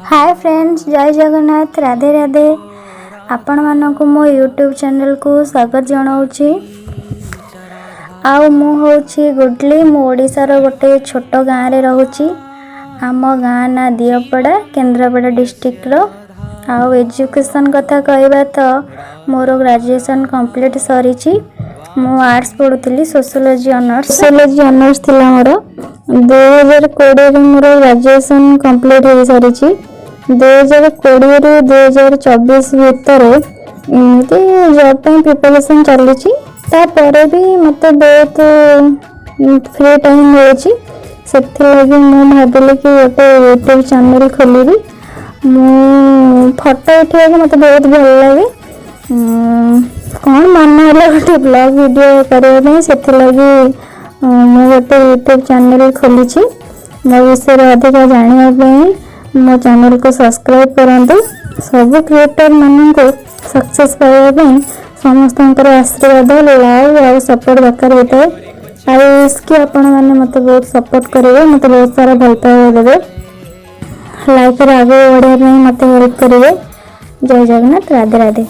Hi friends, जय जगन्नाथ, राधे राधे। आपण मानक मो यूट्यूब चैनल को स्वागत जनाऊँगी। मु होची गुडली, मु ओडिशार गोटे छोट गाँव रे रहूची। आम गाँ ना दियपड़ा, केन्द्रापड़ा डिस्ट्रिक्ट रो। आउ एजुकेशन कथा कहबा तो मोर ग्रेजुएशन कंप्लीट सरीची। मु आर्ट्स पढ़ुली, सोशियोलॉजी ऑनर्स थिला मोर। 2020 रे मोर ग्रेजुएशन कंप्लीट हो सरीची। 2020 ରୁ 2024 भितर एमती जॉब पे प्रिपरेशन चलीची। तापर भी मत बहुत फ्री टाइम मिलूची, से मु भाविली कि गोटे यूट्यूब चैनल खोली। मु फोटो उठा मत बहुत भल लगे। कौन मन है गोटे ब्लॉग वीडियो करने से मु गोटे यूट्यूब चैनल खोली। मो विषय अधिक जानापी मो चैनल को सब्सक्राइब करंतु। सब क्रिएटर मान को सक्सेस पाइबा समस्त आशीर्वाद, लाइक और सपोर्ट दरकार होता है। आई इसकी आपण मैंने मत बहुत सपोर्ट करेंगे, मत बहुत सारा भल पाइबा देवे, लाइक आगे बढ़ाई मत हेल्प करेंगे। जय जगन्नाथ, राधे राधे।